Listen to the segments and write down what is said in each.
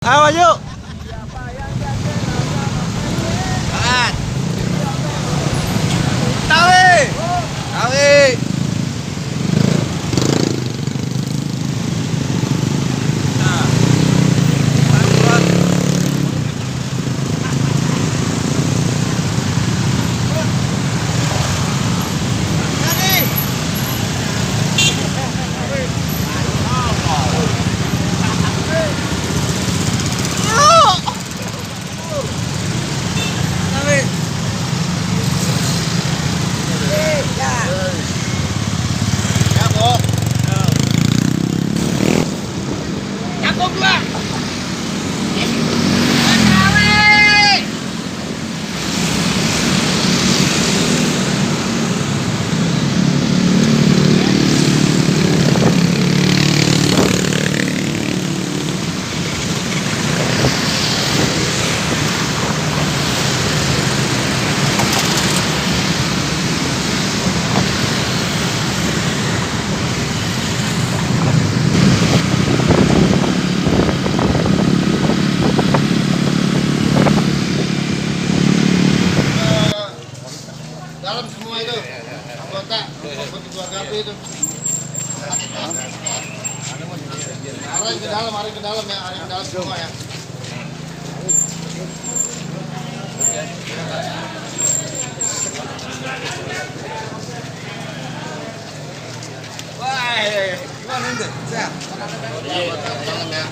Ayo maju. Tawi. Tawi. Dalam semua itu anggota keluarga itu arah ke dalam ya, arah ke dalam semua ya. Wah, gimana ini? Sehat. Dalam ya.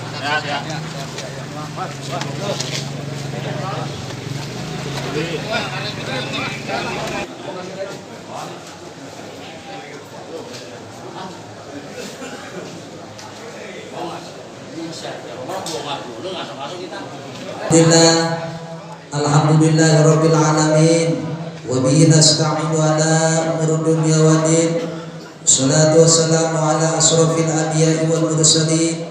Alhamdulillah rabbil alamin wa bihi nasta'inu ala umuri dunya waddin. Salatu wassalamu ala asrofil anbiya'i wal mursalin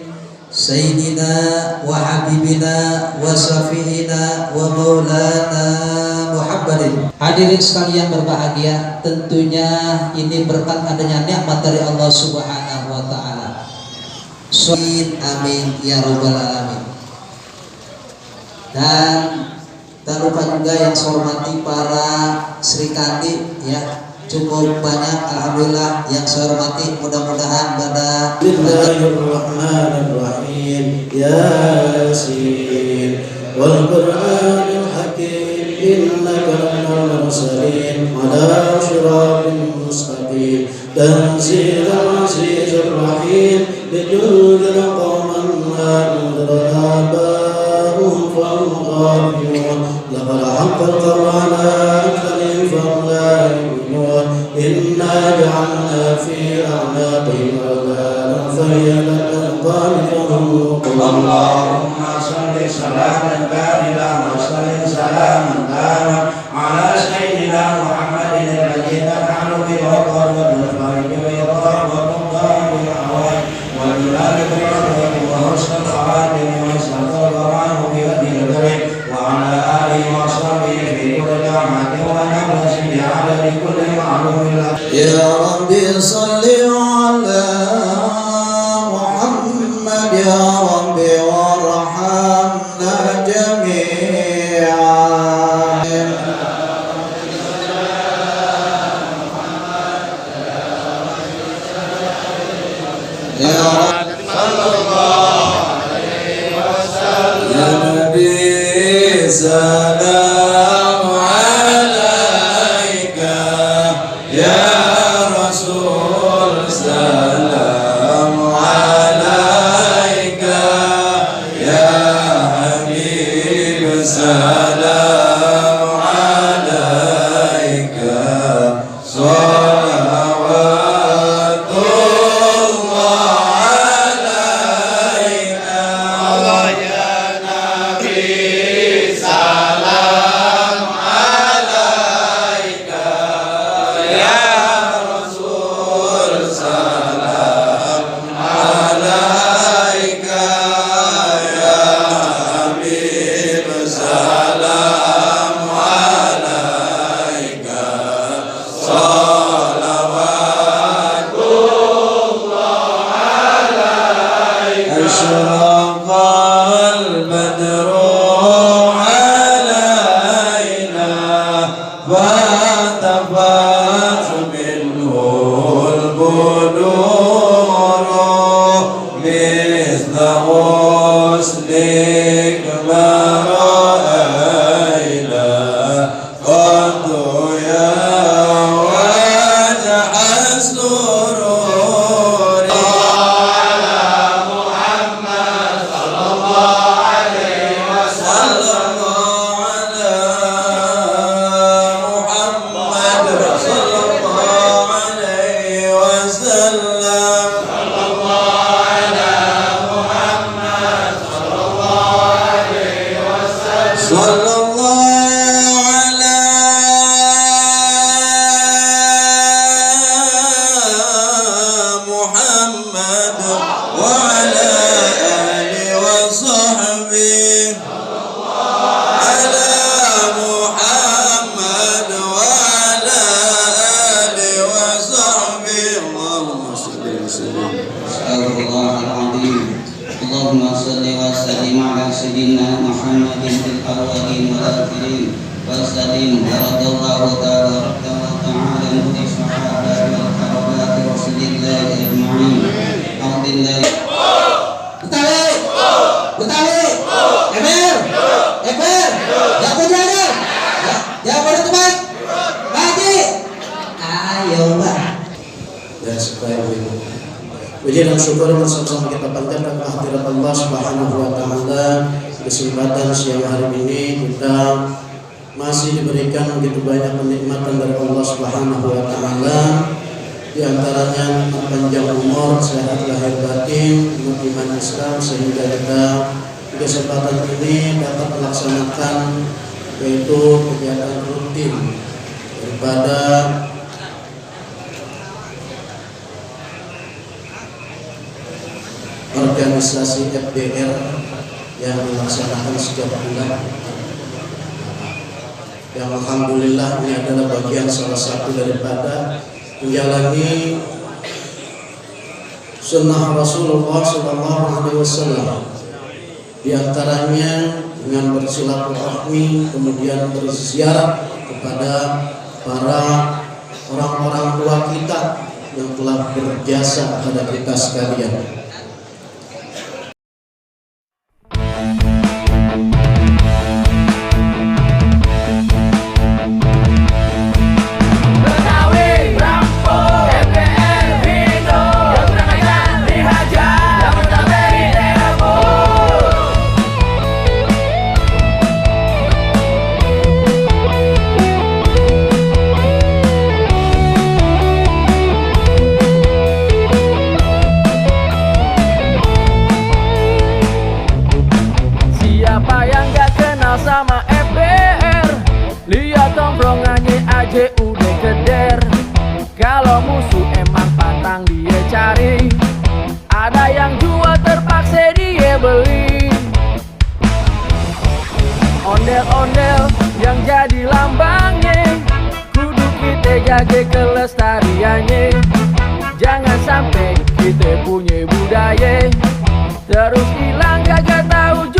sayyidina wa habibina wa syafi'ina wa maulana Muhammadin. Hadirin sekalian berbahagia, tentunya ini berkat adanya nikmat dari Allah Subhanahu wa taala. Amin ya rabbal alamin. Dan tak lupa juga yang saya hormati para Sri Kandi ya, cukup banyak alhamdulillah yang saya hormati, mudah-mudahan pada Bismillahirrahmanirrahim. Yasin wal Qur'anil Hakim innaka laminal mursalin ala siratin mustaqim tanzilal azizir rahim lidunzira qauman ma anzara aba'uhum fahum ghafilun laqad haqqal qawlu ala aktharihim fahum la yu'minun inna ja'alna fi a'naqihim aghlalan فهي للأذقان فهم مقمحون. اللهم صل صلاة كاملة وسلم سلاما تاما على سيدنا محمد الذي تنحل بالعقد والفرج والإضراب والرضا بالأهوال والجلال بالعقد وحسن الخواتم وسط القرآن بوجه الكريم وعلى آله وصحبه في كل نعمة ونفس بعدد كل معلوم له. يا ربي صل على يا ربي وارحمنا جميعا. يا رب صلى الله عليه وسلم يا نبي سلام عليك يا رسول سلام عليك يا حبيب سلام عليك صلوات الله عليك الله يا نبي سلام البدر علينا فانتفت منه البدور مثل غسلك ما رأينا قط يا وجه السرور على محمد صلى الله عليه وسلم على محمد صلى الله عليه وسلم صلى الله على محمد صلى الله عليه وسلم صلى الله على محمد وعلى آله وصحبه على محمد وعلى آله وصحبه اللهم صل وسلم Astagfirullahaladzim. Allahumma salli wa sallim ala sayyidina Muhammadin fil awwalin wal akhirin wa sallim wa radallahu ta'ala nuri sahabati wal karabat rasulillahi ajma'in. Alhamdulillah. Betawi, Eber, ya penjara, ya pada tempat, mati, ayo mbak. Dan supaya puji dan syukur bersama-sama kita panjatkan kehadirat Allah Subhanahu wa taala. Kesempatan siang hari ini kita masih diberikan begitu banyak kenikmatan dari Allah Subhanahu wa taala. Di antaranya panjang umur, sehat lahir batin, iman Islam, sehingga kita di kesempatan ini dapat melaksanakan yaitu kegiatan rutin daripada organisasi FBR yang dilaksanakan setiap bulan. Yang alhamdulillah ini adalah bagian salah satu daripada menjalani sunnah Rasulullah SAW. Di antaranya dengan bersilaturahmi, kemudian berziarah kepada para orang-orang tua kita yang telah berjasa kepada kita sekalian. Sama FBR, lihat tongkrongannya aja udah keder. Kalau musuh emang pantang dia cari, ada yang jual terpaksa dia beli. Ondel-ondel yang jadi lambangnya, kudu kita jaga kelestariannya. Jangan sampai kita punya budaya terus hilang, gak tahu